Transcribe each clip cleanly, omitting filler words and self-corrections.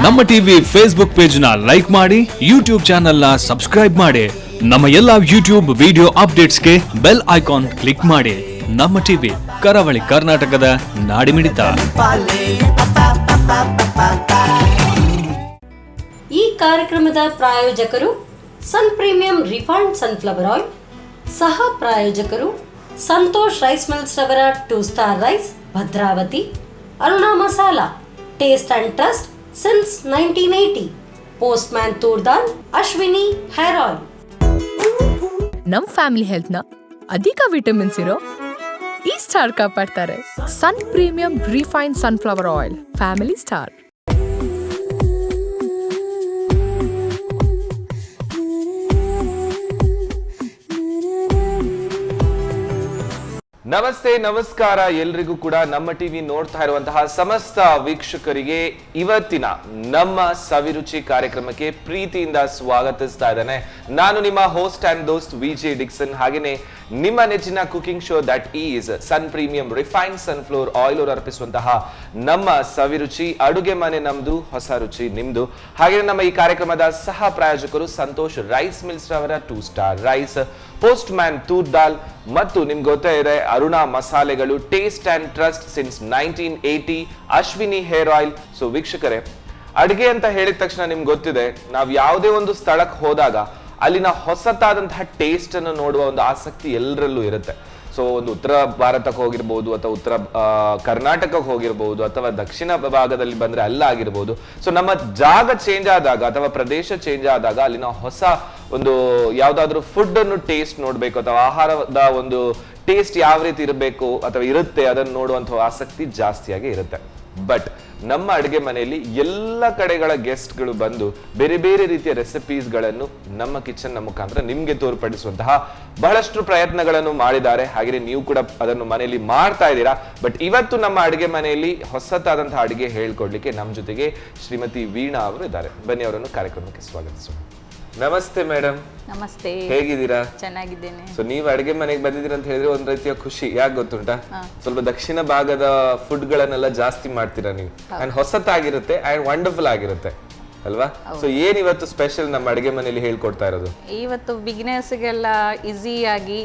ನಮ್ಮ TV Facebook page ನ like ಮಾಡಿ, ಯೂಟ್ಯೂಬ್ ಚಾನೆಲ್ ನ ಸಬ್ಸ್ಕ್ರೈಬ್ ಮಾಡಿ. ನಮ್ಮ ಎಲ್ಲಾ ಯೂಟ್ಯೂಬ್ ವಿಡಿಯೋ ಅಪ್ಡೇಟ್ಸ್ಗೆ ಬೆಲ್ ಐಕಾನ್ ಕ್ಲಿಕ್ ಮಾಡಿ. ನಮ್ಮ ಟಿವಿ ಕರಾವಳಿ ಕರ್ನಾಟಕದ ನಾಡಿಮಿಡಿತ. ಈ ಕಾರ್ಯಕ್ರಮದ ಪ್ರಾಯೋಜಕರು Sun premium refined sunflower oil, ಸಹ ಪ್ರಾಯೋಜಕರು ಸಂತೋಷ್ ರೈಸ್ ಮಿಲ್ಸ್ ರವರ 2 star rice Bhadravati, Aruna masala taste and trust since 1980, Postman toor dal, Ashwini hair oil. ನಮ್ ಫ್ಯಾಮಿಲಿ ಹೆಲ್ತ್ ನ ಅಧಿಕ ವಿಟಮಿನ್ಸ್ ಇರೋ ಈ ಸ್ಟಾರ್ ಕಾಪಾಡ್ತಾರೆ. Sun premium refined sunflower oil, family star. ನಮಸ್ತೆ, ನಮಸ್ಕಾರ ಎಲ್ರಿಗೂ ಕೂಡ. ನಮ್ಮ ಟಿವಿ ನೋಡ್ತಾ ಇರುವಂತಹ ಸಮಸ್ತ ವೀಕ್ಷಕರಿಗೆ ಇವತ್ತಿನ ನಮ್ಮ ಸವಿರುಚಿ ಕಾರ್ಯಕ್ರಮಕ್ಕೆ ಪ್ರೀತಿಯಿಂದ ಸ್ವಾಗತಿಸ್ತಾ ಇದ್ದೇನೆ. ನಾನು ನಿಮ್ಮ ಹೋಸ್ಟ್ ಅಂಡ್ ದೋಸ್ತ್ ವಿಜೆ ಡಿಕ್ಸನ್. ಹಾಗೇನೆ ನಿಮ್ಮ ನೆಚ್ಚಿನ cooking show that is Sun premium refined sunflower oil ಅವರು ಅರ್ಪಿಸುವಂತಹ ನಮ್ಮ ಸವಿರುಚಿ. ಅಡುಗೆ ಮನೆ ನಮ್ದು, ಹೊಸ ರುಚಿ ನಿಮ್ದು. ಹಾಗೆ ನಮ್ಮ ಈ ಕಾರ್ಯಕ್ರಮದ ಸಹ ಪ್ರಾಯೋಜಕರು ಸಂತೋಷ್ ರೈಸ್ ಮಿಲ್ಸ್ ರವರ 2 star rice, post man toor dal ಮತ್ತು ನಿಮ್ಗೆ ಗೊತ್ತೇ ಇದೆ ಅರುಣಾ ಮಸಾಲೆಗಳು, taste and trust since 1980, Ashwini hair oil. So ವೀಕ್ಷಕರೇ, ಅಡುಗೆ ಅಂತ ಹೇಳಿದ ತಕ್ಷಣ ನಿಮ್ಗೆ ಗೊತ್ತಿದೆ, ನಾವು ಯಾವುದೇ ಒಂದು ಸ್ಥಳಕ್ಕೆ ಹೋದಾಗ ಅಲ್ಲಿನ ಹೊಸತಾದಂತಹ ಟೇಸ್ಟ್ ಅನ್ನು ನೋಡುವ ಒಂದು ಆಸಕ್ತಿ ಎಲ್ಲರಲ್ಲೂ ಇರುತ್ತೆ. ಸೊ ಒಂದು ಉತ್ತರ ಭಾರತಕ್ಕೆ ಹೋಗಿರ್ಬೋದು, ಅಥವಾ ಉತ್ತರ ಕರ್ನಾಟಕಕ್ಕೆ ಹೋಗಿರ್ಬೋದು, ಅಥವಾ ದಕ್ಷಿಣ ಭಾಗದಲ್ಲಿ ಬಂದ್ರೆ ಅಲ್ಲ ಆಗಿರ್ಬೋದು. ಸೊ ನಮ್ಮ ಜಾಗ ಚೇಂಜ್ ಆದಾಗ ಅಥವಾ ಪ್ರದೇಶ ಚೇಂಜ್ ಆದಾಗ ಅಲ್ಲಿನ ಹೊಸ ಒಂದು ಯಾವ್ದಾದ್ರು ಫುಡ್ ಅನ್ನು ಟೇಸ್ಟ್ ನೋಡ್ಬೇಕು, ಅಥವಾ ಆಹಾರದ ಒಂದು ಟೇಸ್ಟ್ ಯಾವ ರೀತಿ ಇರಬೇಕು ಅಥವಾ ಇರುತ್ತೆ ಅದನ್ನು ನೋಡುವಂತಹ ಆಸಕ್ತಿ ಜಾಸ್ತಿಯಾಗಿ ಇರುತ್ತೆ. ಬಟ್ ನಮ್ಮ ಅಡುಗೆ ಮನೆಯಲ್ಲಿ ಎಲ್ಲ ಕಡೆಗಳ ಗೆಸ್ಟ್ಗಳು ಬಂದು ಬೇರೆ ಬೇರೆ ರೀತಿಯ ರೆಸಿಪೀಸ್ ಗಳನ್ನು ನಮ್ಮ ಕಿಚನ್ ನ ಮುಖಾಂತರ ನಿಮ್ಗೆ ತೋರ್ಪಡಿಸುವಂತಹ ಬಹಳಷ್ಟು ಪ್ರಯತ್ನಗಳನ್ನು ಮಾಡಿದ್ದಾರೆ. ಹಾಗೆ ನೀವು ಕೂಡ ಅದನ್ನು ಮನೆಯಲ್ಲಿ ಮಾಡ್ತಾ ಇದ್ದೀರಾ. ಬಟ್ ಇವತ್ತು ನಮ್ಮ ಅಡುಗೆ ಮನೆಯಲ್ಲಿ ಹೊಸತಾದಂತಹ ಅಡುಗೆ ಹೇಳ್ಕೊಡ್ಲಿಕ್ಕೆ ನಮ್ಮ ಜೊತೆಗೆ ಶ್ರೀಮತಿ ವೀಣಾ ಅವರು ಇದ್ದಾರೆ. ಬನ್ನಿ, ಅವರನ್ನು ಕಾರ್ಯಕ್ರಮಕ್ಕೆ ಸ್ವಾಗತಿಸೋಣ. ನಮಸ್ತೆ ಮೇಡಮ್. ನಮಸ್ತೆ, ಹೇಗಿದ್ದೀರಾ? ಚೆನ್ನಾಗಿದ್ದೇನೆ. ಸೊ ನೀವು ಅಡುಗೆ ಮನೆಗೆ ಬಂದಿದ್ದೀರಾ ಅಂತ ಹೇಳಿದ್ರೆ ಒಂದ್ ರೀತಿಯ ಖುಷಿ. ಯಾಕೆ ಗೊತ್ತುಂಟಾ? ಸ್ವಲ್ಪ ದಕ್ಷಿಣ ಭಾಗದ ಫುಡ್ ಗಳನ್ನೆಲ್ಲ ಜಾಸ್ತಿ ಮಾಡ್ತೀರಾ ನೀವು, ಅಂಡ್ ಹೊಸತಾಗಿರುತ್ತೆ ಅಂಡ್ ವಂಡರ್ಫುಲ್ ಆಗಿರುತ್ತೆ ಅಲ್ವಾ? ಸೊ ಏನ್ ಇವತ್ತು ಸ್ಪೆಷಲ್ ನಮ್ಮ ಅಡುಗೆ ಮನೆಯಲ್ಲಿ ಹೇಳ್ಕೊಡ್ತಾ ಇರೋದು? ಇವತ್ತು ಬಿಗಿನರ್ಸ್ಗೆಲ್ಲ ಈಸಿ ಆಗಿ,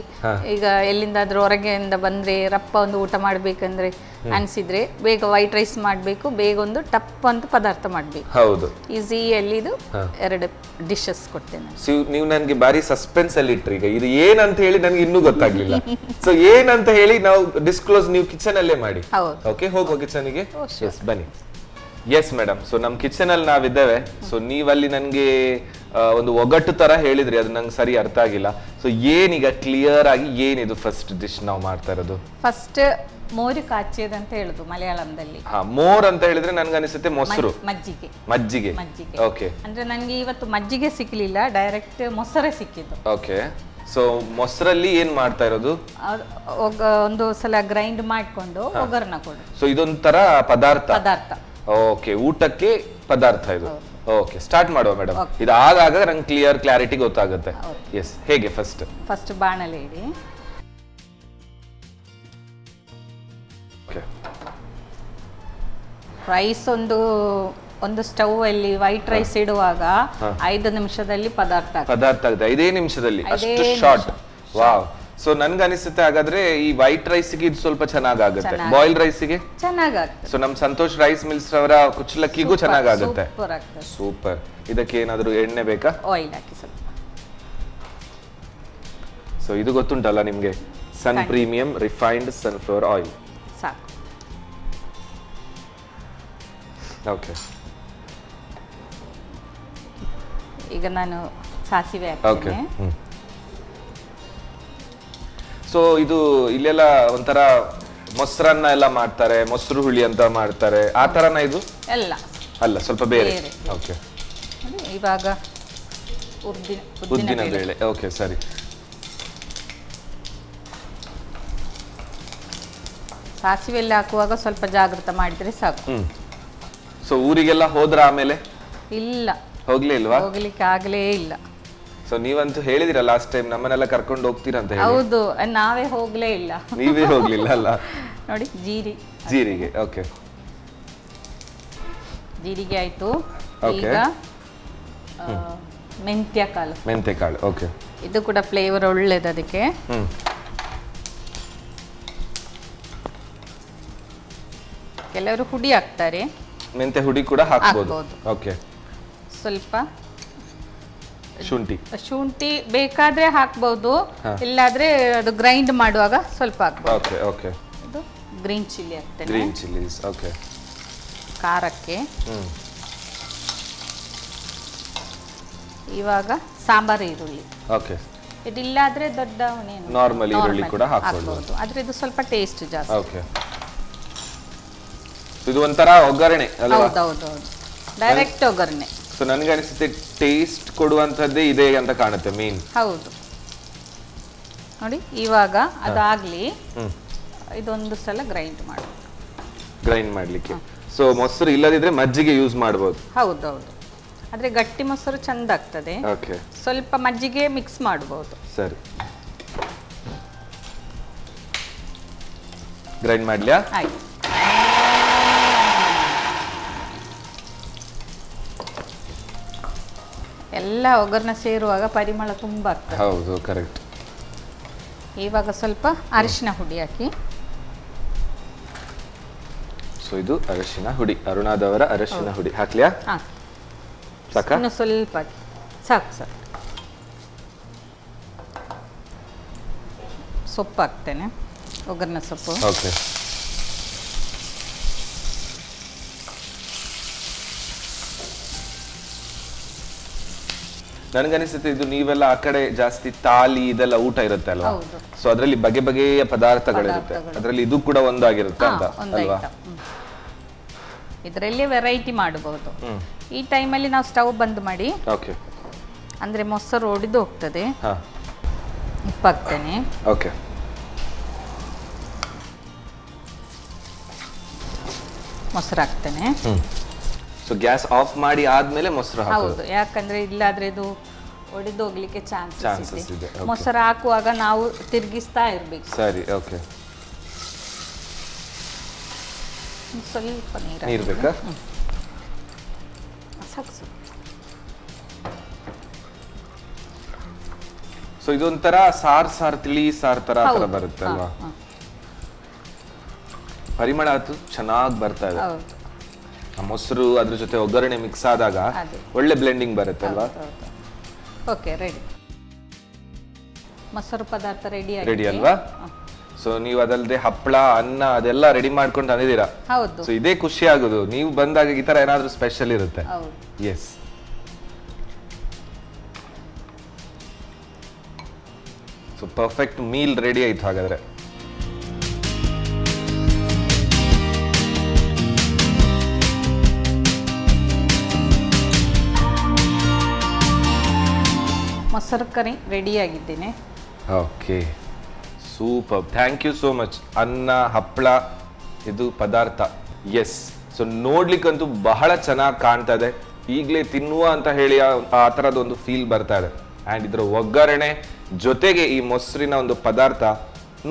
ಈಗ ಎಲ್ಲಿಂದಾದ್ರೂ ಹೊರಗೆಯಿಂದ ಬಂದ್ರೆ ರಪ್ಪ ಒಂದು ಊಟ ಮಾಡ್ಬೇಕಂದ್ರೆ ಅನ್ಸಿದ್ರೆ ಬೇಗ ವೈಟ್ ರೈಸ್ ಮಾಡ್ಬೇಕು, ಬೇಗ ಒಂದು ಟಪ್ ಅಂತ ಪದಾರ್ಥ ಮಾಡ್ಬೇಕು. ಹೌದು, ಈಸಿ ಎಲ್ಲಿದು 2 ಡಿಶಸ್ ಕೊಡ್ತೇನೆ. ನೀವು ನನ್ಗೆ ಬಾರಿ ಸಸ್ಪೆನ್ಸ್ ಅಲ್ಲಿ ಇಟ್ರಿ. ಈಗ ಇದು ಏನಂತ ಹೇಳಿ ನನ್ಗೆ ಇನ್ನೂ ಗೊತ್ತಾಗ್ಲಿಲ್ಲ. ಸೊ ಏನಂತ ಹೇಳಿ ನಾವು ಡಿಸ್ಕ್ಲೋಸ್ ನೀವು ಕಿಚನ್ ಅಲ್ಲೇ ಮಾಡಿ. ಓಕೆ, ಹೋಗೋ ಕಿಚನ್ಗೆ. ಬನ್ನಿ. ಎಸ್ ಮೇಡಮ್, ಸೊ ನಮ್ ಕಿಚನ್ ಅಲ್ಲಿ ನಾವಿದ್ದೇವೆ. ಸೊ ನೀವಲ್ಲಿ ನನ್ಗೆ ಒಂದು ಒಗಟು ತರ ಹೇಳಿದ್ರಿ, ಅದು ನಂಗೆ ಸರಿ ಅರ್ಥ ಆಗಿಲ್ಲ. ಸೊ ಏನೀಗ ಕ್ಲಿಯರ್ ಆಗಿ ಏನಿದು ಫಸ್ಟ್ ಡಿಶ್ ನಾವು ಮಾಡ್ತಾ ಇರೋದು? ಫಸ್ಟ್ ಮೋರು ಕಾಚೇದು ಅಂತ ಹೇಳುದು ಮಲಯಾಳಂದಲ್ಲಿ. ಮೋರ್ ಅಂತ ಹೇಳಿದ್ರೆ ನನ್ಗೆ ಅನಿಸುತ್ತೆ ಮೊಸರು, ಮಜ್ಜಿಗೆ. ಮಜ್ಜಿಗೆ. ಓಕೆ. ಅಂದ್ರೆ ನನ್ಗೆ ಇವತ್ತು ಮಜ್ಜಿಗೆ ಸಿಕ್ಲಿಲ್ಲ, ಡೈರೆಕ್ಟ್ ಮೊಸರೇ ಸಿಕ್ಕಿದ್ದು. ಓಕೆ. ಸೊ ಮೊಸರಲ್ಲಿ ಏನ್ ಮಾಡ್ತಾ ಇರೋದು? ಒಂದು ಸಲ ಗ್ರೈಂಡ್ ಮಾಡ್ಕೊಂಡು ಒಗ್ಗರಣೆ ಕೊಡು. ಸೊ ಇದೊಂಥರ ಪದಾರ್ಥ. ಓಕೆ, ಊಟಕ್ಕೆ ಪದಾರ್ಥ ಇದು. ಓಕೆ, ಸ್ಟಾರ್ಟ್ ಮಾಡುವ ಮೇಡಮ್. ಇದು ಆಗಾಗ ನಂಗೆ ಕ್ಲಾರಿಟಿ ಗೊತ್ತಾಗುತ್ತೆ. ಎಸ್, ಹೇಗೆ? ಫಸ್ಟ್ ಬಾಣಲೆ ಇಡಿ. ರೈಸ್ ಒಂದು ಸ್ಟವ್ ಅಲ್ಲಿ ವೈಟ್ ರೈಸ್ ಇಡುವಾಗ 5 ನಿಮಿಷದಲ್ಲಿ ಪದಾರ್ಥ ಆಗುತ್ತೆ. 5 ನಿಮಿಷದಲ್ಲಿ ಅಷ್ಟು ಶಾರ್ಟ್. ವಾವ್. ಸೊ ನನ್ಗೆ ಅನಿಸುತ್ತೆ ಹಾಗಾದ್ರೆ ಈ ವೈಟ್ ರೈಸ್ಗೆ ಇದು ಸ್ವಲ್ಪ ಚೆನ್ನಾಗುತ್ತೆ, ಬಾಯ್ಲ್ ರೈಸ್ಗೆ ಚೆನ್ನಾಗುತ್ತೆ. ಸೊ ನಮ್ ಸಂತೋಷ್ ರೈಸ್ ಮಿಲ್ಸ್ ಅವರ ಕುಚ್ಚಲಕ್ಕಿಗೂ ಚೆನ್ನಾಗುತ್ತೆ. ಸೂಪರ್. ಇದಕ್ಕೆ ಏನಾದ್ರು ಎಣ್ಣೆ ಬೇಕಾ? ಆಯಿಲ್ ಹಾಕಿ ಸ್ವಲ್ಪ. ಸೊ ಇದು ಗೊತ್ತುಂಟಲ್ಲ ನಿಮ್ಗೆ, ಸನ್ ಪ್ರೀಮಿಯಂ ರಿಫೈನ್ಡ್ ಸನ್ಫ್ಲವರ್ ಆಯಿಲ್. ಸಾಕು. ಓಕೆ. ಈಗ ನಾನು ಸಾಸಿವೆ ಹಾಕ್ತೇನೆ. ಸೊ ಇದು ಇಲ್ಲೆಲ್ಲ ಒಂಥರ ಮೊಸರನ್ನ ಎಲ್ಲ ಮಾಡ್ತಾರೆ, ಮೊಸರು ಹುಳಿ ಅಂತ ಮಾಡ್ತಾರೆ, ಆ ತರನ ಇದು? ಅಲ್ಲ, ಸ್ವಲ್ಪ ಬೇರೆ. ಓಕೆ. ಇವಾಗ ಉದ್ದಿನ ಬೇಳೆ. ಓಕೆ, ಸರಿ. ಸಾಸಿವೆ ಎಲ್ಲ ಹಾಕುವಾಗ ಸ್ವಲ್ಪ ಜಾಗೃತ ಮಾಡಿದ್ರೆ ಸಾಕು. ಸೊ ಊರಿಗೆಲ್ಲ ಹೋದ್ರ ಆಮೇಲೆ? ಇಲ್ಲ, ಹೋಗ್ಲಿಕ್ಕೆ ಆಗ್ಲೇ ಇಲ್ಲ. ಸೊ ನೀವಂತೂ ಹೇಳಿದಿರ ಲಾಸ್ಟ್ ಟೈಮ್ ನಮ್ಮನ್ನೆಲ್ಲ ಕರ್ಕೊಂಡು ಹೋಗ್ತೀರಾ ಅಂತ ಹೇಳಿ. ಹೌದು, ನಾವೇ ಹೋಗ್ಲೇ ಇಲ್ಲ. ನೀವೇ ಹೋಗ್ಲಿಲ್ಲ ಅಲ್ಲ? ನೋಡಿ, ಜೀರಿಗೆ. ಓಕೆ. ಜೀರಿಗೆ ಆಯ್ತು. Okay. ಈಗ ಮೆಂತ್ಯ ಕಾಳು. ಮೆಂತೆ ಕಾಳು, ಓಕೆ. ಇದು ಕೂಡ ಫ್ಲೇವರ್ ಒಳ್ಳೇದು ಅದಕ್ಕೆ. ಕೆಲವರು ಹುಡಿ ಹಾಕ್ತಾರೆ. ಮೆಂತೆ ಹುಡಿ ಕೂಡ ಹಾಕ್ಬೋದು. ಹಾಕ್ಬೋದು. ಓಕೆ. ಸ್ವಲ್ಪ ಶುಂಠಿ ಬೇಕಾದ್ರೆ ಹಾಕ್ಬಹುದು, ಇಲ್ಲಾದ್ರೆ ಅದು ಗ್ರೈಂಡ್ ಮಾಡುವಾಗ ಸ್ವಲ್ಪ ಹಾಕ್ಬಹುದು. Okay okay. ಇದು ಗ್ರೀನ್ ಚಿಲ್ಲಿ ಹಾಕ್ತೇನೆ. Green chillies, okay. ಖಾರಕ್ಕೆ. ಇವಾಗ ಸಾಂಬಾರು ಈರುಳ್ಳಿ. ಓಕೆ. ಇದಿಲ್ಲಾದ್ರೆ ದೊಡ್ಡ ನಾರ್ಮಲ್ ಈರುಳ್ಳಿ ಕೂಡ ಹಾಕ್ಬೋದು. ಆದ್ರೆ ಇದು ಸ್ವಲ್ಪ ಟೇಸ್ಟ್ ಜಾಸ್ತಿ. ಓಕೆ. ಇದು ಒಂಥರ ಒಗ್ಗರಣೆ ಅಲ್ವಾ? ಹೌದೌದು, ಡೈರೆಕ್ಟ್ ಒಗ್ಗರಣೆ. ಸೊ ನನಗೆ ಅನಿಸುತ್ತೆ ಟೇಸ್ಟ್ ಕೊಡುವಂತದ್ದೇ ಇದೆ ಅಂತ ಕಾಣುತ್ತೆ ಮೇನ್. ಹೌದು ನೋಡಿ, ಇವಾಗ ಅದಾಗ್ಲಿ ಇದೊಂದು ಸಲ ಗ್ರೈಂಡ್ ಮಾಡ್ಲಿಕ್ಕೆ. ಸೊ ಮೊಸರು ಇಲ್ಲದಿದ್ರೆ ಮಜ್ಜಿಗೆ ಯೂಸ್ ಮಾಡಬಹುದು. ಹೌದೌದು, ಆದ್ರೆ ಗಟ್ಟಿ ಮೊಸರು ಚಂದ ಆಗ್ತದೆ. ಓಕೆ. ಸ್ವಲ್ಪ ಮಜ್ಜಿಗೆ ಮಿಕ್ಸ್ ಮಾಡಬಹುದು. ಸರಿ, ಗ್ರೈಂಡ್ ಮಾಡ್ಲಿಯಾ? ಆಯ್ತು. ಎಲ್ಲ ಒಗ್ಗರಣೆ ಸೇರುವಾಗ ಪರಿಮಳ ತುಂಬಾ ಆಗ್ತದೆ. ಹೌದು, ಕರೆಕ್ಟ್. ಇವಾಗ ಸ್ವಲ್ಪ ಅರಿಶಿನ ಹುಡಿ ಹಾಕಿ. ಸೊ ಇದು ಅರಿಶಿನ ಹುಡಿ, ಅರುಣಾದವರ ಅರಿಶಿನ ಹುಡಿ ಹಾಕ್ಲಿಯಾ? ಸಾಕಾ? ಇನ್ನು ಸ್ವಲ್ಪ ಹಾಕಿ. ಸಾಕು ಸಾಕು. ಸೊಪ್ಪು ಹಾಕ್ತೇನೆ, ಒಗ್ಗರಣೆ ಸೊಪ್ಪು. ಓಕೆ. ನನಗನಿಸುತ್ತೆ ಇದು ನೀವೆಲ್ಲ ಆ ಕಡೆ ಜಾಸ್ತಿ ತಾಲಿ ಇದೆಲ್ಲ ಊಟ ಇರುತ್ತೆ ಅಲ್ವಾ? ಸೊ ಅದರಲ್ಲಿ ಬಗೆ ಬಗೆಯ ಪದಾರ್ಥಗಳಿರುತ್ತೆ, ಅದರಲ್ಲಿ ಇದು ಕೂಡ ಒಂದಾಗಿರುತ್ತೆ ಅಂತ ಅಲ್ವಾ? ಇದರಲ್ಲಿ ವೆರೈಟಿ ಮಾಡಬಹುದು. ಈ ಟೈಮಲ್ಲಿ ನಾವು ಸ್ಟವ್ ಬಂದ್ ಮಾಡಿ, ಓಕೆ, ಅಂದ್ರೆ ಮೊಸರು ಒಡೆದು ಹೋಗ್ತದೆ. ಉಪ್ಪು ಹಾಕ್ತೇನೆ. ಓಕೆ. ಮೊಸರು ಹಾಕ್ತೇನೆ. ಸೊ ಗ್ಯಾಸ್ ಆಫ್ ಮಾಡಿ ಆದ್ಮೇಲೆ ಮೊಸರು ಹಾಕೋದು? ಹೌದು, ಯಾಕಂದ್ರೆ ಇಲ್ಲಾದ್ರೆ ಇದು ಒಡೆದು ಹೋಗ್ಲಿಕ್ಕೆ ಚಾನ್ಸಸ್ ಇದೆ. Okay. ಮೊಸರು ಹಾಕುವಾಗ ನಾವು ತಿರುಗಿಸ್ತಾ ಇರ್ಬೇಕು. ಸರಿ, ಓಕೆ. ಸ್ವಲ್ಪ ನೀರು ಬೇಕಾ? ಸಾಕು ಸಾಕು. ಸೊ ಇದೊಂಥರ ಸಾರ್ ತಿಳಿ ಸಾರ್ ತರ ಬರುತ್ತೆ ಅಲ್ವಾ? ಪರಿಮಳ ಅದು ಚೆನ್ನಾಗಿ ಬರ್ತಾ ಇದೆ. ಹೌದು, ಆ ಮೊಸರು ಅದ್ರ ಜೊತೆ ಒಗ್ಗರಣೆ ಮಿಕ್ಸ್ ಆದಾಗ ಒಳ್ಳೆ ಬ್ಲೆಂಡಿಂಗ್ ಬರುತ್ತೆ ಅಲ್ವಾ? Okay, ready. ಮೊಸರು ಪದಾರ್ಥ ರೆಡಿ ಅಲ್ವಾ? ಸೊ ನೀವು ಅದಲ್ಲದೆ ಹಪ್ಪಳ, ಅನ್ನ ಅದೆಲ್ಲ ರೆಡಿ ಮಾಡ್ಕೊಂಡು ತಂದಿದ್ದೀರಾ. ಹೌದು. ಸೊ ಇದೇ ಖುಷಿ ಆಗೋದು, ನೀವು ಬಂದಾಗ ಈ ತರ ಏನಾದ್ರೂ ಸ್ಪೆಷಲ್ ಇರುತ್ತೆ. Yes. So perfect meal ready ಆಯ್ತು ಹಾಗಾದ್ರೆ. ಮೊಸರು ಕರಿ ರೆಡಿ ಆಗಿದ್ದೇನೆ. Okay, super, thank you so much. ಅನ್ನ, ಹಪ್ಪಳ, ಇದು ಪದಾರ್ಥ. ಎಸ್. ಸೊ ನೋಡ್ಲಿಕ್ಕಂತೂ ಬಹಳ ಚೆನ್ನಾಗಿ ಕಾಣ್ತಾ ಇದೆ. ಈಗಲೇ ತಿನ್ನುವ ಅಂತ ಹೇಳಿ ಆ ಥರದೊಂದು ಫೀಲ್ ಬರ್ತಾ ಇದೆ. ಆ್ಯಂಡ್ ಇದರ ಒಗ್ಗರಣೆ ಜೊತೆಗೆ ಈ ಮೊಸರಿನ ಒಂದು ಪದಾರ್ಥ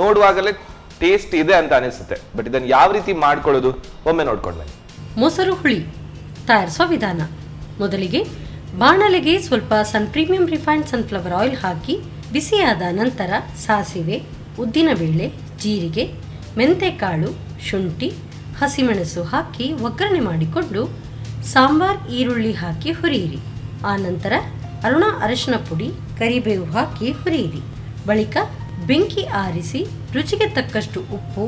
ನೋಡುವಾಗಲೇ ಟೇಸ್ಟ್ ಇದೆ ಅಂತ ಅನಿಸುತ್ತೆ. ಬಟ್ ಇದನ್ನು ಯಾವ ರೀತಿ ಮಾಡ್ಕೊಳ್ಳೋದು ಒಮ್ಮೆ ನೋಡ್ಕೊಂಡು ಬನ್ನಿ. ಮೊಸರು ಹುಳಿ ತಯಾರಿಸುವ ವಿಧಾನ. ಮೊದಲಿಗೆ ಬಾಣಲೆಗೆ ಸ್ವಲ್ಪ ಸನ್ ಪ್ರೀಮಿಯಂ ರಿಫೈನ್ಡ್ ಸನ್ಫ್ಲವರ್ ಆಯಿಲ್ ಹಾಕಿ ಬಿಸಿಯಾದ ನಂತರ ಸಾಸಿವೆ, ಉದ್ದಿನಬೇಳೆ, ಜೀರಿಗೆ, ಮೆಂತೆಕಾಳು, ಶುಂಠಿ, ಹಸಿಮೆಣಸು ಹಾಕಿ ಒಗ್ಗರಣೆ ಮಾಡಿಕೊಂಡು ಸಾಂಬಾರ್ ಈರುಳ್ಳಿ ಹಾಕಿ ಹುರಿಯಿರಿ. ಆನಂತರ ಅರುಣ ಅರಿಶಿನ ಪುಡಿ, ಕರಿಬೇವು ಹಾಕಿ ಹುರಿಯಿರಿ. ಬಳಿಕ ಬೆಂಕಿ ಆರಿಸಿ ರುಚಿಗೆ ತಕ್ಕಷ್ಟು ಉಪ್ಪು,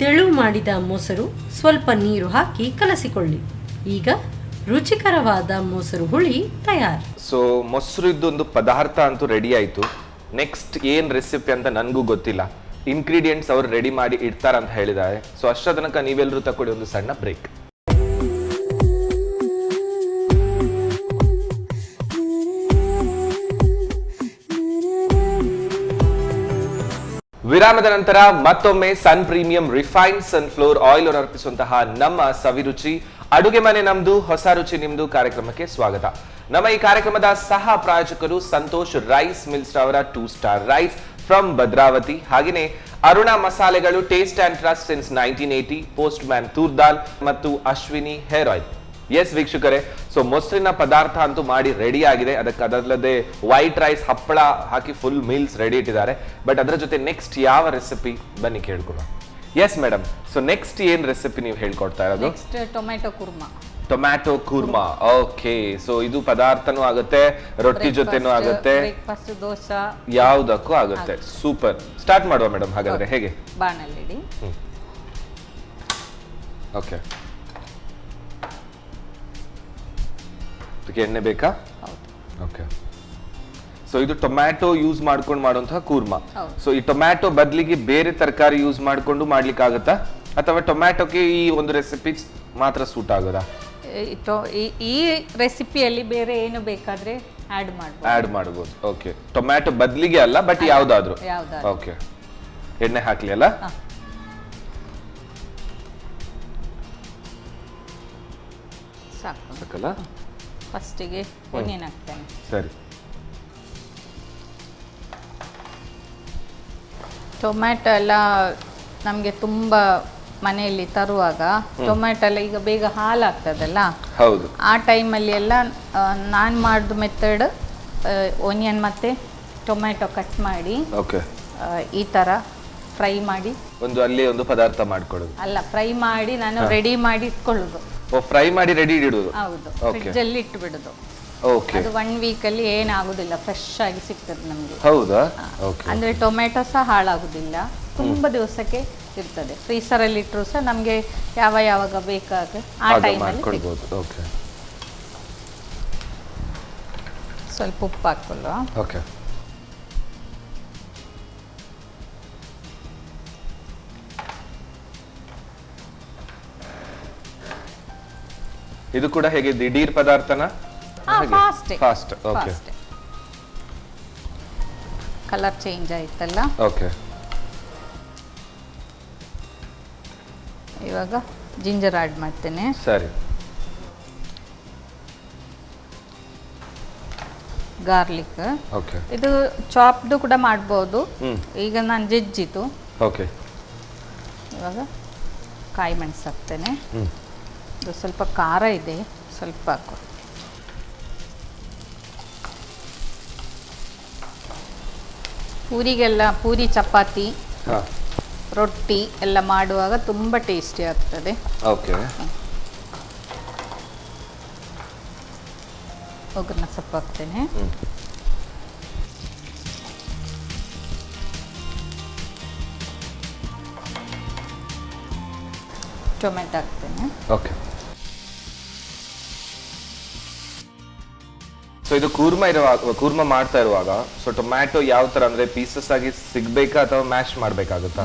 ತೆಳು ಮಾಡಿದ ಮೊಸರು, ಸ್ವಲ್ಪ ನೀರು ಹಾಕಿ ಕಲಸಿಕೊಳ್ಳಿ. ಈಗ ರುಚಿಕರವಾದ ಮೊಸರು ಹುಳಿ ತಯಾರು. ಸೊ ಮೊಸರು ಇದ್ದೊಂದು ಪದಾರ್ಥ ಅಂತೂ ರೆಡಿ ಆಯ್ತು. ನೆಕ್ಸ್ಟ್ ಏನ್ ರೆಸಿಪಿ ಅಂತ ನನಗೂ ಗೊತ್ತಿಲ್ಲ. ಇಂಗ್ರೀಡಿಯೆಂಟ್ಸ್ ಅವರು ರೆಡಿ ಮಾಡಿ ಇಡ್ತಾರ ಅಂತ ಹೇಳಿದ್ದಾರೆ. ಸೊ ಅಷ್ಟರ ತನಕ ನೀವೆಲ್ಲರೂ ತಗೊಳ್ಳಿ ಒಂದು ಸಣ್ಣ ಬ್ರೇಕ್. ವಿರಾಮದ ನಂತರ ಮತ್ತೊಮ್ಮೆ ಸನ್ ಪ್ರೀಮಿಯಂ ರಿಫೈನ್ಡ್ ಸನ್ಫ್ಲವರ್ ಆಯಿಲ್ ಅವರು ಅರ್ಪಿಸುವಂತಹ ನಮ್ಮ ಸವಿರುಚಿ ಅಡುಗೆ ಮನೆ ನಮ್ದು, ಹೊಸ ರುಚಿ ನಿಮ್ದು ಕಾರ್ಯಕ್ರಮಕ್ಕೆ ಸ್ವಾಗತ. ನಮ್ಮ ಈ ಕಾರ್ಯಕ್ರಮದ ಸಹ ಪ್ರಾಯೋಜಕರು ಸಂತೋಷ್ ರೈಸ್ ಮಿಲ್ಸ್ ಅವರ 2 ಸ್ಟಾರ್ ರೈಸ್ ಫ್ರಮ್ ಭದ್ರಾವತಿ, ಹಾಗೆಯೇ ಅರುಣ ಮಸಾಲೆಗಳು, taste and trust since 1980, Postman toor dal ಮತ್ತು ಅಶ್ವಿನಿ ಹೇರ್ ಆಯಿಲ್. ಎಸ್ ವೀಕ್ಷಕರೇ, ಸೊ ಮೊಸರಿನ ಪದಾರ್ಥ ಅಂತೂ ಮಾಡಿ ರೆಡಿ ಆಗಿದೆ. ಅದಲ್ಲದೆ ವೈಟ್ ರೈಸ್, ಹಪ್ಪಳ ಹಾಕಿ ಫುಲ್ ಮೀಲ್ಸ್ ರೆಡಿ ಇಟ್ಟಿದ್ದಾರೆ. ಬಟ್ ಅದರ ಜೊತೆ ನೆಕ್ಸ್ಟ್ ಯಾವ ರೆಸಿಪಿ ಬನ್ನಿ ಕೇಳ್ಕೊಳ. ಎಸ್ ಮೇಡಮ್, ಸೊ ನೆಕ್ಸ್ಟ್ ಏನ್ ರೆಸಿಪಿ ನೀವು ಹೇಳ್ಕೊಡ್ತಾ ಇರೋದು? Next tomato kurma. Tomato kurma, okay. So ಇದು ಪದಾರ್ಥನೂ ಆಗುತ್ತೆ, ರೊಟ್ಟಿ ಜೊತೆನೂ ಆಗುತ್ತೆ, ಬ್ರೇಕ್ಫಾಸ್ಟ್, ದೋಸೆ, ಯಾವುದಕ್ಕೂ ಆಗುತ್ತೆ. ಸೂಪರ್. ಸ್ಟಾರ್ಟ್ ಮಾಡುವ ಮೇಡಮ್ ಹಾಗಾದ್ರೆ. ಹೇಗೆ? ಬಾಣಲಿಡಿ. ಓಕೆ, ಎಣ್ಣೆ ಬೇಕಾ? ಓಕೆ. ಸೊ ಇದು ಟೊಮ್ಯಾಟೊ ಯೂಸ್ ಮಾಡ್ಕೊಂಡು ಮಾಡುವಂತಹ ಕೂರ್ಮಾ. ಸೊ ಈ ಟೊಮ್ಯಾಟೊ ಬದಲಿಗೆ ಬೇರೆ ತರಕಾರಿ ಯೂಸ್ ಮಾಡ್ಕೊಂಡು ಮಾಡ್ಲಿಕ್ಕೆ ಆಗುತ್ತಾ, ಅಥವಾ ಟೊಮ್ಯಾಟೊಗೆ ಈ ಒಂದು ರೆಸಿಪಿ ಮಾತ್ರ ಸೂಟ್ ಆಗೋದಾ? ಈ ರೆಸಿಪಿಯಲ್ಲಿ ಬೇರೆ ಏನು ಬೇಕಾದ್ರೆ ಆಡ್ ಮಾಡಬಹುದು. ಓಕೆ, ಟೊಮ್ಯಾಟೊ ಬದಲಿಗೆ ಅಲ್ಲ, ಬಟ್ ಯಾವ್ದಾದ್ರು. ಓಕೆ, ಎಣ್ಣೆ ಹಾಕ್ಲಿ ಅಲ್ಲ? ಸಾಕಲ್ಲ? ಫಸ್ಟಿಗೆ ಆನಿಯನ್ ಹಾಕ್ತೇನೆ. ಸರಿ. ಟೊಮ್ಯಾಟೊ ಎಲ್ಲ ನಮಗೆ ತುಂಬ ಮನೆಯಲ್ಲಿ ತರುವಾಗ ಟೊಮ್ಯಾಟೊ ಎಲ್ಲ ಈಗ ಬೇಗ ಹಾಲಾಗ್ತದಲ್ಲ, ಹೌದು. ಆ ಟೈಮಲ್ಲಿ ಎಲ್ಲ ನಾನು ಮಾಡಿದ ಮೆಥಡ್ ಆನಿಯನ್ ಮತ್ತು ಟೊಮ್ಯಾಟೊ ಕಟ್ ಮಾಡಿ ಓಕೆ ಈ ಥರ ಫ್ರೈ ಮಾಡಿ ಅಲ್ಲಿ ಒಂದು ಪದಾರ್ಥ ಮಾಡ್ಕೊಳ್ಳೋದು ಅಲ್ಲ, ಫ್ರೈ ಮಾಡಿ ನಾನು ರೆಡಿ ಮಾಡಿ ಇಟ್ಕೊಳ್ಳೋದು. ಫ್ರೈ ಮಾಡಿ ರೆಡಿ ಇಡುವುದು? ಹೌದು, ಫ್ರಿಡ್ಜ್ ಅಲ್ಲಿ ಇಟ್ಟು ಬಿಡುದು. ಓಕೆ, ಅದು 1 ವೀಕಲ್ಲಿ ಏನಾಗುದಿಲ್ಲ, ಫ್ರೆಶ್ ಆಗಿ ಸಿಗ್ತದೆ ನಮಗೆ. ಹೌದಾ? ಓಕೆ. ಅಂದ್ರೆ ಟೊಮೆಟೊ ಸಹ ಹಾಳಾಗುದಿಲ್ಲ, ತುಂಬಾ ದಿವಸಕ್ಕೆ ಇರ್ತದೆ. ಫ್ರೀಸರ್ ಅಲ್ಲಿ ಇಟ್ಟರು ಸಹ ನಮಗೆ ಯಾವಾಗ ಬೇಕಾಗ ಆ ಟೈಮಲ್ಲಿ ಮಾಡ್ಕೊಳ್ಬಹುದು. ಓಕೆ, ಸ್ವಲ್ಪ ಉಪ್ಪು ಹಾಕೊಳ್ಳುವ. ಓಕೆ. ಇದು ಕೂಡ ಹೇಗೆ ದಿಢೀರ್ ಪದಾರ್ಥನ? ಫಾಸ್ಟ್. ಓಕೆ, ಕಲರ್ ಚೇಂಜ್ ಆಯ್ತಲ್ಲ. ಓಕೆ, ಇವಾಗ ಜಿಂಜರ್ ಆಡ್ ಮಾಡ್ತೇನೆ. ಸರಿ. ಗಾರ್ಲಿಕ್. ಓಕೆ, ಇದು ಚಾಪ್ಡ್ ಕೂಡ ಮಾಡ್ಬೋದು. ಈಗ ನಾನು ಜಜ್ಜಿತು. ಓಕೆ. ಇವಾಗ ಕಾಯಿ ಮೆಣಸು ಹಾಕ್ತೇನೆ. ಇದು ಸ್ವಲ್ಪ ಖಾರ ಇದೆ, ಸ್ವಲ್ಪ ಹಾಕೋ. ಪೂರಿ ಚಪಾತಿ, ರೊಟ್ಟಿ ಎಲ್ಲ ಮಾಡುವಾಗ ತುಂಬ ಟೇಸ್ಟಿ ಆಗ್ತದೆ. ಓಕೆ. ಒಗ್ಗರಣೆ ಸೊಪ್ಪು ಹಾಕ್ತೇನೆ. ಟೊಮೆಟೊ ಹಾಕ್ತೇನೆ. ಓಕೆ. ಸೊ ಇದು ಕೂರ್ಮಾ ಮಾಡ್ತಾ ಇರುವಾಗ ಸೊ ಟೊಮ್ಯಾಟೊ ಯಾವ ತರ ಅಂದ್ರೆ ಪೀಸಸ್ ಆಗಿ ಸಿಗ್ಬೇಕಾ ಅಥವಾ ಮ್ಯಾಶ್ ಮಾಡ್ಬೇಕಾಗುತ್ತಾ?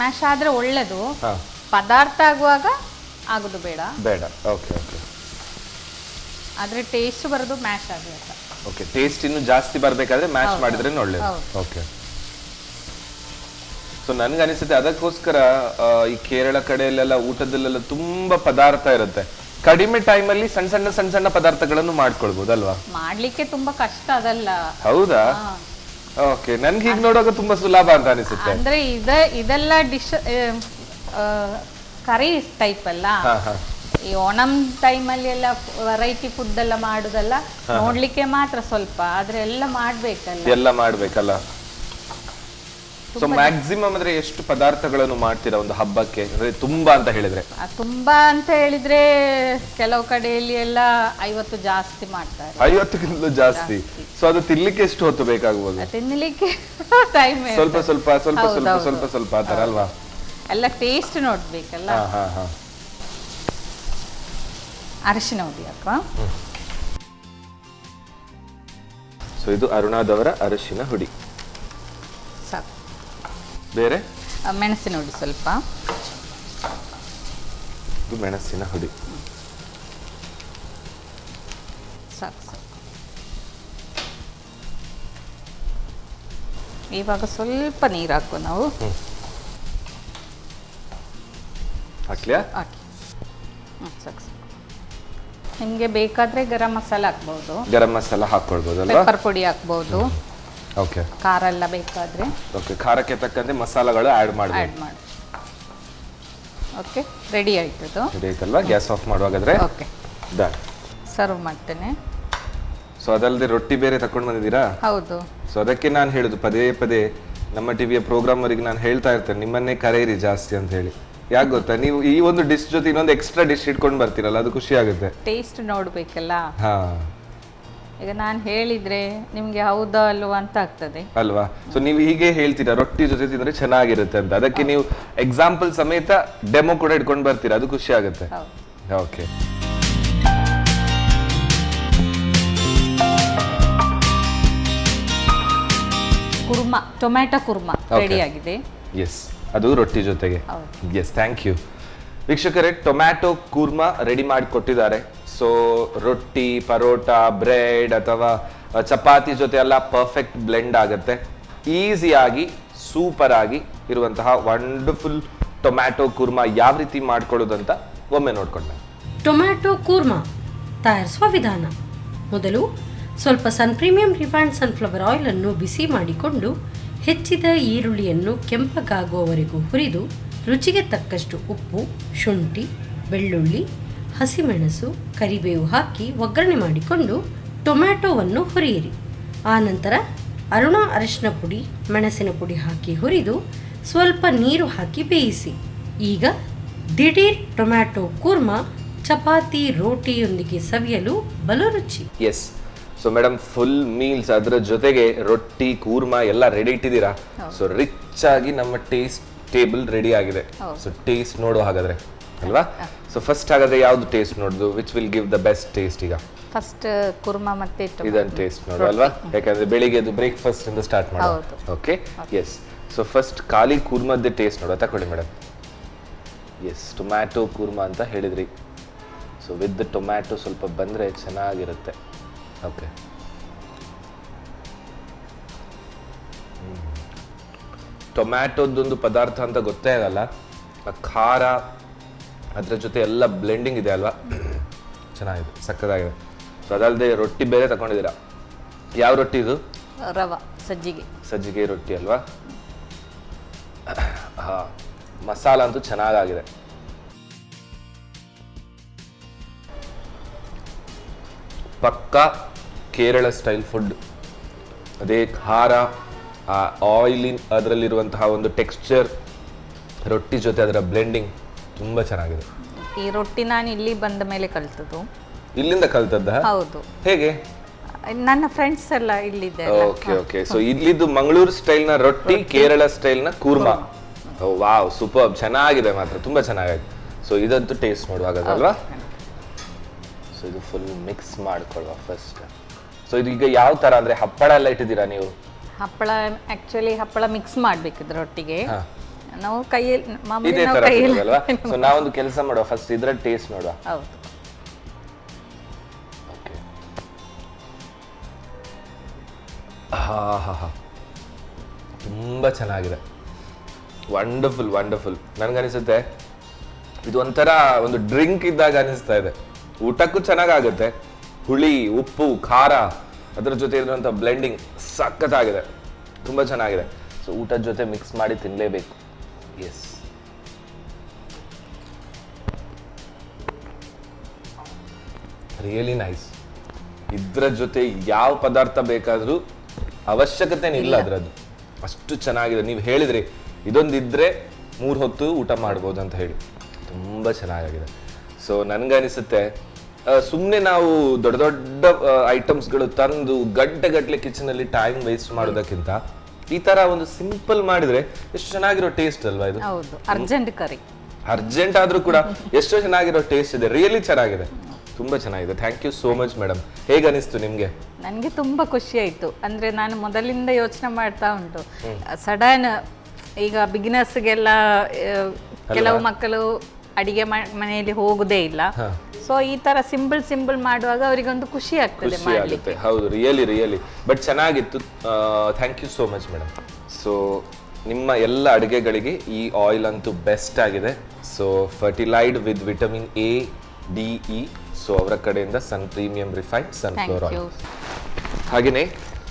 ಮ್ಯಾಶ್ ಆದ್ರೆ ಒಳ್ಳೇದು, ಪದಾರ್ಥ ಆಗುವಾಗ ಆಗುದು ಬೇಡ. Okay, okay. ಆದ್ರೆ ಟೇಸ್ಟ್ ಬರೋದು ಮ್ಯಾಶ್ ಆಗ್ಬೇಕು. ಓಕೆ, ಟೇಸ್ಟ್ ಇನ್ನು ಜಾಸ್ತಿ ಬರ್ಬೇಕಾದ್ರೆ ಮ್ಯಾಶ್ ಮಾಡಿದ್ರೆ ಒಳ್ಳೇದು. ಓಕೆ. ಸೊ ನನ್ಗೆ ಅನಿಸುತ್ತೆ ಅದಕ್ಕೋಸ್ಕರ ಈ ಕೇರಳ ಕಡೆಯಲ್ಲೆಲ್ಲ ಊಟದಲ್ಲೆಲ್ಲ ತುಂಬಾ ಪದಾರ್ಥ ಇರುತ್ತೆ. ಕಡಿಮೆ ಟೈಮ್ ಅಲ್ಲಿ ಸಣ್ಣ ಸಣ್ಣ ಪದಾರ್ಥಗಳನ್ನು ಮಾಡ್ಕೊಳ್ಬಹುದಲ್ವಾ? ಮಾಡ್ಲಿಕ್ಕೆ ತುಂಬಾ ಕಷ್ಟ ಅದಲ್ಲ. ಹೌದಾ? ಓಕೆ, ನನ್ಗೆ ಈಗ ನೋಡುವಾಗ ತುಂಬಾ ಸುಲಭ ಅಂತ ಅನಿಸುತ್ತೆ. ಅಂದ್ರೆ ಇದೆಲ್ಲ ಡಿಶ್ ಕರಿ ಟೈಪ್ ಅಲ್ಲ. ಈ ಓಣಂ ಟೈಮಲ್ಲಿ ಎಲ್ಲ ವೆರೈಟಿ ಫುಡ್ ಎಲ್ಲ ಮಾಡುದಲ್ಲ, ನೋಡ್ಲಿಕ್ಕೆ ಮಾತ್ರ ಸ್ವಲ್ಪ, ಆದ್ರೆ ಎಲ್ಲ ಮಾಡ್ಬೇಕಲ್ಲ. ಸೊ ಮ್ಯಾಕ್ಸಿಮಮ್ ಅಂದ್ರೆ ಎಷ್ಟು ಪದಾರ್ಥಗಳನ್ನು ಮಾಡ್ತೀರಾ ಒಂದು ಹಬ್ಬಕ್ಕೆ? ತುಂಬಾ ಅಂತ ಹೇಳಿದ್ರೆ ಕೆಲವು ಕಡೆಯಲ್ಲಿ ಎಲ್ಲ 50 ಜಾಸ್ತಿ ಮಾಡ್ತಾರೆ. 50ಕ್ಕಿಂತ ಜಾಸ್ತಿ. ಸೊ ಅದು ತಿನ್ಲಿಕ್ಕೆ ಎಷ್ಟು ಹೊತ್ತು ಬೇಕಾಗಬಹುದು? ತಿನ್ನಲಿಕ್ಕೆ ಟೈಮ್ ಸ್ವಲ್ಪ ಆತರ ಅಲ್ವಾ? ಎಲ್ಲ ಟೇಸ್ಟ್ ನೋಡ್ಬೇಕಲ್ಲ. ಅರಿಶಿನ ಹುಡಿ ಹಾಕುವ. ಸೊ ಇದು ಅರುಣಾದವರ ಅರಿಶಿನ ಹುಡಿ. ಸಾಕು. ಬೇರೆ ಮೆಣಸಿನ ಹುಡಿ ಸ್ವಲ್ಪ. ಇದು ಮೆಣಸಿನ ಹುಡಿ. ಸಾಕು. ಇವಾಗ ಸ್ವಲ್ಪ ನೀರು ಹಾಕುವ ನಾವು. ಹಾಕ್ಲಿಯಾ? ಹಾಕಿ. ಸಾಕು. ನಿಮಗೆ ಬೇಕಾದ್ರೆ ಗರಂ ಮಸಾಲ ಹಾಕ್ಬಹುದು. ಗರಂ ಮಸಾಲ ಹಾಕೊಳ್ಬಹುದಲ್ವಾ? ಪೆಪ್ಪರ್ ಪುಡಿ ಹಾಕ್ಬಹುದು. ಓಕೆ. ಖಾರ ಎಲ್ಲ ಬೇಕಾದ್ರೆ ಓಕೆ, ಖಾರಕ್ಕೆ ತಕ್ಕಂತೆ ಮಸಾಲೆಗಳು ಆಡ್ ಮಾಡಿ. ಓಕೆ, ರೆಡಿ ಆಯ್ತದು. ರೆಡಿ ಆಯ್ತಲ್ವಾ? ಗ್ಯಾಸ್ ಆಫ್ ಮಾಡುವಾಗಾದ್ರೆ ಓಕೆ, ಡನ್. ಸರ್ವ್ ಮಾಡ್ತೇನೆ. ಸೊ ಅದಲ್ಲದೆ ರೊಟ್ಟಿ ಬೇರೆ ತಕೊಂಡು ಬಂದಿದ್ದೀರಾ? ಹೌದು. ಸೊ ಅದಕ್ಕೆ ನಾನು ಹೇಳುದು ಪದೇ ಪದೇ ನಮ್ಮ ಟಿವಿಯ ಪ್ರೋಗ್ರಾಮರಿಗೆ ನಾನು ಹೇಳ್ತಾ ಇರ್ತೇನೆ, ನಿಮ್ಮನ್ನೇ ಕರೆಯಿರಿ ಜಾಸ್ತಿ ಅಂತ ಹೇಳಿ. ಯಾಕೆ ಗೊತ್ತಾ, ನೀವು ಈ ಒಂದು ಡಿಶ್ ಜೊತೆ ಇನ್ನೊಂದು ಎಕ್ಸ್ಟ್ರಾ ಡಿಶ್ ಇಟ್ಕೊಂಡು ಬರ್ತೀರಲ್ಲ, ಅದು ಖುಷಿ ಆಗುತ್ತೆ. ಟೇಸ್ಟ್ ನೋಡ್ಬೇಕಲ್ಲ. ಹಾ, ಈಗ ನಾನು ಹೇಳಿದ್ರೆ ನಿಮ್ಗೆ ಹೌದಾ ಅಲ್ವಾ ಅಂತ ಆಗ್ತದೆ ಅಲ್ವಾ? ಸೊ ನೀವು ಹೀಗೆ ಹೇಳ್ತೀರಾ ರೊಟ್ಟಿ ಜೊತೆ ತಿಂದ್ರೆ ಚೆನ್ನಾಗಿರುತ್ತೆ ಅಂತ, ಅದಕ್ಕೆ ನೀವು ಎಕ್ಸಾಂಪಲ್ ಸಮೇತ ಡೆಮೋ ಕೂಡ ಇಟ್ಕೊಂಡು ಬರ್ತೀರಾ, ಅದು ಖುಷಿ ಆಗುತ್ತೆ. Okay, kurma, tomato kurma ready ಆಗಿದೆ. ಎಸ್, ಅದು ರೊಟ್ಟಿ ಜೊತೆಗೆ. Yes, thank you. ವೀಕ್ಷಕರೇ, ಟೊಮ್ಯಾಟೊ ಕೂರ್ಮಾ ರೆಡಿ ಮಾಡಿ ಕೊಟ್ಟಿದ್ದಾರೆ. ಸೊ ರೊಟ್ಟಿ, ಪರೋಟ, ಬ್ರೆಡ್ ಅಥವಾ ಚಪಾತಿ ಜೊತೆ ಎಲ್ಲ ಪರ್ಫೆಕ್ಟ್ ಬ್ಲೆಂಡ್ ಆಗುತ್ತೆ. ಈಸಿಯಾಗಿ ಸೂಪರ್ ಆಗಿ ಇರುವಂತಹ ವಂಡರ್ಫುಲ್ ಟೊಮ್ಯಾಟೊ ಕೂರ್ಮಾ ಯಾವ ರೀತಿ ಮಾಡ್ಕೊಳ್ಳೋದಂತ ಒಮ್ಮೆ ನೋಡ್ಕೊಂಡೆ. ಟೊಮ್ಯಾಟೊ ಕೂರ್ಮಾ ತಯಾರಿಸುವ ವಿಧಾನ: ಮೊದಲು ಸ್ವಲ್ಪ ಸನ್ ಪ್ರೀಮಿಯಂ ರಿಫೈನ್ಡ್ ಸನ್ಫ್ಲವರ್ ಆಯಿಲನ್ನು ಬಿಸಿ ಮಾಡಿಕೊಂಡು ಹೆಚ್ಚಿದ ಈರುಳ್ಳಿಯನ್ನು ಕೆಂಪಗಾಗುವವರೆಗೂ ಹುರಿದು ರುಚಿಗೆ ತಕ್ಕಷ್ಟು ಉಪ್ಪು, ಶುಂಠಿ, ಬೆಳ್ಳುಳ್ಳಿ, ಹಸಿಮೆಣಸು, ಕರಿಬೇವು ಹಾಕಿ ಒಗ್ಗರಣೆ ಮಾಡಿಕೊಂಡು ಟೊಮ್ಯಾಟೊವನ್ನು ಹುರಿಯಿರಿ. ಆನಂತರ ಅರಿಶಿನ ಪುಡಿ, ಮೆಣಸಿನ ಪುಡಿ ಹಾಕಿ ಹುರಿದು ಸ್ವಲ್ಪ ನೀರು ಹಾಕಿ ಬೇಯಿಸಿ. ಈಗ ದಿಢೀರ್ ಟೊಮ್ಯಾಟೊ ಕೂರ್ಮಾ ಚಪಾತಿ, ರೋಟಿಯೊಂದಿಗೆ ಸವಿಯಲು ಬಲು ರುಚಿ. Yes, so madam, full meals ಅದರ ಜೊತೆಗೆ ರೊಟ್ಟಿ, ಕೂರ್ಮಾ ಎಲ್ಲ ರೆಡಿ ಇಟ್ಟಿದ್ದೀರಾ. ಸೊ ರಿಚ್ ಆಗಿ ನಮ್ಮ ಟೇಸ್ಟ್ ಟೇಬಲ್ ರೆಡಿ ಆಗಿದೆ. ಸೊ ಟೇಸ್ಟ್ ನೋಡುವ ಹಾಗಾದ್ರೆ ಅಲ್ವಾ? ಸೊ ಫಸ್ಟ್ ಹಾಗಾದ್ರೆ ಯಾವ್ದು ಟೇಸ್ಟ್ ನೋಡುದು? Which will give the best taste? ಈಗ ಫಸ್ಟ್ ಕುರ್ಮಾ ಮತ್ತೆ ಇದನ್ನ ಟೇಸ್ಟ್ ನೋಡು ಅಲ್ವಾ? ಯಾಕಂದ್ರೆ ಬೆಳಿಗ್ಗೆ ಅದು ಬ್ರೇಕ್ಫಾಸ್ಟ್ ಇಂದ ಸ್ಟಾರ್ಟ್ ಮಾಡೋದು. Okay, S. ಸೊ ಫಸ್ಟ್ ಖಾಲಿ ಕೂರ್ಮದ್ದೇ ಟೇಸ್ಟ್ ನೋಡುವ, ತಕೊಳ್ಳಿ ಮೇಡಮ್. ಎಸ್, ಟೊಮ್ಯಾಟೊ ಕೂರ್ಮಾ ಅಂತ ಹೇಳಿದ್ರಿ. ಸೊ ವಿತ್ ಟೊಮ್ಯಾಟೊ ಸ್ವಲ್ಪ ಬಂದ್ರೆ ಚೆನ್ನಾಗಿರುತ್ತೆ. ಓಕೆ, ಟೊಮ್ಯಾಟೊದೊಂದು ಪದಾರ್ಥ ಅಂತ ಗೊತ್ತೇ ಆಗಲ್ಲ, ಖಾರ ಅದ್ರ ಜೊತೆ ಎಲ್ಲ ಬ್ಲೆಂಡಿಂಗ್ ಇದೆ ಅಲ್ವಾ? ಚೆನ್ನಾಗಿದೆ, ಸಕ್ಕತ್ತಾಗಿದೆ. ಸೊ ಅದಲ್ಲದೆ ರೊಟ್ಟಿ ಬೇರೆ ತಗೊಂಡಿದ್ದೀರಾ. ಯಾವ ರೊಟ್ಟಿ ಇದು? ರವಾ ಸಜ್ಜಿಗೆ. ಸಜ್ಜಿಗೆ ರೊಟ್ಟಿ ಅಲ್ವಾ? ಹಾ, ಮಸಾಲ ಅಂತೂ ಚೆನ್ನಾಗಾಗಿದೆ. ಪಕ್ಕಾ ಕೇರಳ ಸ್ಟೈಲ್ ಫುಡ್. ಅದೇ ಖಾರ, ಆ ಆಯಿಲಿನ್ ಅದರಲ್ಲಿರುವಂತಹ ಒಂದು ಟೆಕ್ಸ್ಚರ್, ರೊಟ್ಟಿ ಜೊತೆ ಅದರ ಬ್ಲೆಂಡಿಂಗ್ ತುಂಬ ಚೆನ್ನಾಗಿದೆ. ಈ ರೊಟ್ಟಿ ನಾನು ಇಲ್ಲಿ ಬಂದ ಮೇಲೆ ಕಲ್ತದ್ದು. ಇಲ್ಲಿಂದ ಕಲ್ತದ್ದ? ಹೌದು. ಹೇಗೆ? ನನ್ನ ಫ್ರೆಂಡ್ಸ್ ಎಲ್ಲ ಇಲ್ಲಿದೆ. Okay okay. ಸೊ ಇಲ್ಲಿದ್ದು ಮಂಗಳೂರು ಸ್ಟೈಲ್ನ ರೊಟ್ಟಿ, ಕೇರಳ ಸ್ಟೈಲ್ನ ಕೂರ್ಮಾ. ವಾವ್, ಸೂಪರ್, ಚೆನ್ನಾಗಿದೆ ಮಾತ್ರ, ತುಂಬಾ ಚೆನ್ನಾಗಿದೆ. ಸೊ ಇದಂತೂ ಟೇಸ್ಟ್ ನೋಡುವಾಗಲ್ವಾ? ಸೊ ಇದು ಫುಲ್ ಮಿಕ್ಸ್ ಮಾಡ್ಕೊಳ್ಳುವ ಫಸ್ಟ್. ಸೊ ಇದು ಈಗ ಯಾವ ತರ ಅಂದ್ರೆ ಹಪ್ಪಳ ಎಲ್ಲ ಇಟ್ಟಿದ್ದೀರಾ ನೀವು? ಹಪ್ಪಳ ಆಕ್ಚುಲಿ ಹಪ್ಪಳ ಮಿಕ್ಸ್ ಮಾಡ್ಬೇಕಿದ್ರ ಒಟ್ಟಿಗೆ. ಹಾ, ನಾವು ಕೈಯಲ್ಲಿ ಮಾಮೂಲಿ ಇದೇ ನಾವು ತರ ಕೈಯಲ್ಲಿ ಅಲ್ವಾ? ಸೊ ನಾವೊಂದು ಕೆಲಸ ಮಾಡುವ, ಫಸ್ಟ್ ಇದರ ಟೇಸ್ಟ್ ನೋಡುವ. ಹೌದು. ಓಕೆ. ಹಾ ಹಾ ಹಾ, ತುಂಬಾ ಚೆನ್ನಾಗಿದೆ. Wonderful wonderful. ನನ್ಗನಿಸುತ್ತೆ ಇದು ಒಂಥರ ಒಂದು ಡ್ರಿಂಕ್ ಇದ್ದಾಗ ಅನಿಸ್ತಾ ಇದೆ. ಊಟಕ್ಕೂ ಚೆನ್ನಾಗಾಗುತ್ತೆ. ಹುಳಿ, ಉಪ್ಪು, ಖಾರ ಅದರ ಜೊತೆ ಇರುವಂಥ ಬ್ಲೆಂಡಿಂಗ್ ಸಖತ್ತಾಗಿದೆ, ತುಂಬ ಚೆನ್ನಾಗಿದೆ. ಸೊ ಊಟದ ಜೊತೆ ಮಿಕ್ಸ್ ಮಾಡಿ ತಿನ್ನಲೇಬೇಕು. S, really nice. ಇದ್ರ ಜೊತೆ ಯಾವ ಪದಾರ್ಥ ಬೇಕಾದರೂ ಅವಶ್ಯಕತೆನೇ ಇಲ್ಲ ಅದರದ್ದು, ಅಷ್ಟು ಚೆನ್ನಾಗಿದೆ. ನೀವು ಹೇಳಿದ್ರಿ ಇದೊಂದಿದ್ರೆ 3 ಹೊತ್ತು ಊಟ ಮಾಡ್ಬೋದು ಅಂತ ಹೇಳಿ, ತುಂಬ ಚೆನ್ನಾಗಿದೆ. ಸೊ ನನಗನಿಸುತ್ತೆ ಸುಮ್ಮನೆ ನಾವು ದೊಡ್ಡ ದೊಡ್ಡ ಐಟಮ್ಸ್ಗಳು ತಂದು ಗಂಟೆಗಟ್ಟಲೆ ಕಿಚನಲ್ಲಿ ಟೈಮ್ ವೇಸ್ಟ್ ಮಾಡೋದಕ್ಕಿಂತ ಈ ತರ ಒಂದು ಸಿಂಪಲ್ ಮಾಡಿದ್ರೆ ಎಷ್ಟು ಚೆನ್ನಾಗಿರೋ ಟೇಸ್ಟ್ ಅಲ್ವಾ ಇದು? ಹೌದು, ಅರ್ಜೆಂಟ್ ಕರಿ. ಅರ್ಜೆಂಟ್ ಆದ್ರೂ ಕೂಡ ಎಷ್ಟೋ ಚೆನ್ನಾಗಿರೋ ಟೇಸ್ಟ್ ಇದೆ. ರಿಯಲಿ ಚೆನ್ನಾಗಿದೆ, ತುಂಬಾ ಚೆನ್ನಾಗಿದೆ. Thank you so much madam. ಹೇಗೆ ಅನಿಸ್ತು ನಿಮ್ಗೆ? ನನಗೆ ತುಂಬಾ ಖುಷಿ ಆಯ್ತು. ಅಂದ್ರೆ ನಾನು ಮೊದಲಿಂದ ಯೋಚನೆ ಮಾಡ್ತಾ ಉಂಟು, ಸಡನ್ ಈಗ ಬಿಗಿನರ್ಸ್ಗೆಲ್ಲ ಕೆಲವು ಮಕ್ಕಳು ಅಡಿಗೆ ಮನೆಯಲ್ಲಿ ಹೋಗುದೇ ಇಲ್ಲ. ಸೊ ಈ ತರ ಸಿಂಪಲ್ ಮಾಡುವಾಗ ಅವರಿಗೊಂದು ಖುಷಿ ಆಗ್ತದೆ ಮಾಡ್ಲಿಕ್ಕೆ. ಹೌದು, ರಿಯಲಿ ರಿಯಲಿ. ಬಟ್ ಚೆನ್ನಾಗಿತ್ತು. Thank you so much madam. So ನಿಮ್ಮ ಎಲ್ಲ ಅಡುಗೆಗಳಿಗೆ ಈ ಆಯಿಲ್ ಅಂತೂ ಬೆಸ್ಟ್ ಆಗಿದೆ. So fortified with vitamin A, D, E. So ಅವರ ಕಡೆಯಿಂದ Sun premium refined sunflower oil. ಹಾಗೆಯೇ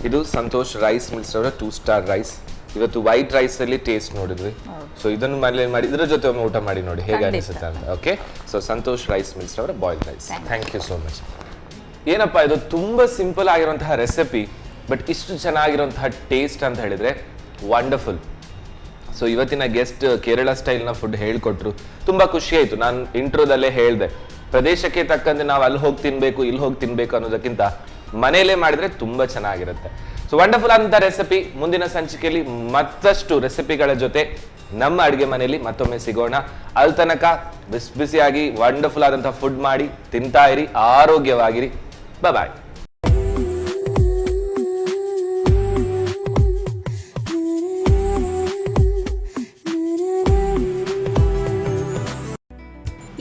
ಇದು ಸಂತೋಷ್ ರೈಸ್ ಮಿಲ್ಸ್ ಅವರ 2 ಸ್ಟಾರ್ ರೈಸ್. ಇವತ್ತು ವೈಟ್ ರೈಸ್ ಅಲ್ಲಿ ಟೇಸ್ಟ್ ನೋಡಿದ್ವಿ. ಸೊ ಇದನ್ನು ಮನೇಲಿ ಮಾಡಿ ಇದ್ರ ಜೊತೆ ಒಮ್ಮೆ ಊಟ ಮಾಡಿ ನೋಡಿ ಹೇಗೆ ಅನಿಸುತ್ತೆ ಅಂತ. Okay, so Santosh rice mills ಅವರ boiled rice. Thank you so much. ಏನಪ್ಪಾ ಇದು ತುಂಬಾ ಸಿಂಪಲ್ ಆಗಿರುವಂತಹ ರೆಸಿಪಿ, ಬಟ್ ಇಷ್ಟು ಚೆನ್ನಾಗಿರುವಂತಹ ಟೇಸ್ಟ್ ಅಂತ ಹೇಳಿದ್ರೆ ವಂಡರ್ಫುಲ್. ಸೊ ಇವತ್ತಿನ ಗೆಸ್ಟ್ ಕೇರಳ ಸ್ಟೈಲ್ನ ಫುಡ್ ಹೇಳ್ಕೊಟ್ರು, ತುಂಬಾ ಖುಷಿ ಆಯ್ತು. ನಾನು ಇಂಟ್ರೋದಲ್ಲೇ ಹೇಳಿದೆ, ಪ್ರದೇಶಕ್ಕೆ ತಕ್ಕಂತೆ ನಾವು ಅಲ್ಲಿ ಹೋಗಿ ತಿನ್ಬೇಕು ಇಲ್ಲಿ ಹೋಗಿ ತಿನ್ಬೇಕು ಅನ್ನೋದಕ್ಕಿಂತ ಮನೆಯಲ್ಲೇ ಮಾಡಿದ್ರೆ ತುಂಬಾ ಚೆನ್ನಾಗಿರುತ್ತೆ. ಸೊ ವಂಡರ್ಫುಲ್ ಆದಂತಹ ರೆಸಿಪಿ. ಮುಂದಿನ ಸಂಚಿಕೆಯಲ್ಲಿ ಮತ್ತಷ್ಟು ರೆಸಿಪಿಗಳ ಜೊತೆ ನಮ್ಮ ಅಡುಗೆ ಮನೆಯಲ್ಲಿ ಮತ್ತೊಮ್ಮೆ ಸಿಗೋಣ. ಅಲ್ಲಿ ತನಕ ಬಿಸಿ ಬಿಸಿಯಾಗಿ ವಂಡರ್ಫುಲ್ ಆದಂತಹ ಫುಡ್ ಮಾಡಿ ತಿಂತಾ ಇರಿ, ಆರೋಗ್ಯವಾಗಿರಿ. ಬಾಯ್.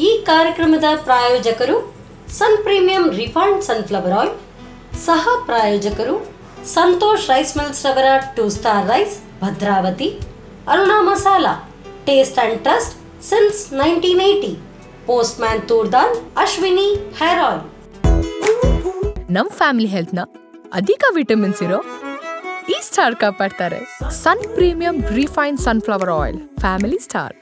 ಈ ಕಾರ್ಯಕ್ರಮದ ಪ್ರಾಯೋಜಕರು Sun premium refined sunflower oil, ಸಹ ಪ್ರಾಯೋಜಕರು ಸಂತೋಷ್ ರೈಸ್ ಮಿಲ್ಸ್ ರವರ 2 star rice Bhadravati, Aruna masala taste and trust since 1980, Postman toor dal, Ashwini hair oil. ನಮ್ ಫ್ಯಾಮಿಲಿ ಹೆಲ್ತ್ ನ ಅಧಿಕ ವಿಟಮಿನ್ಸ್ ಇರೋ ಈ ಸ್ಟಾರ್ ಕಾಪಾಡ್ತಾರೆ. Sun premium refine sunflower oil, family star.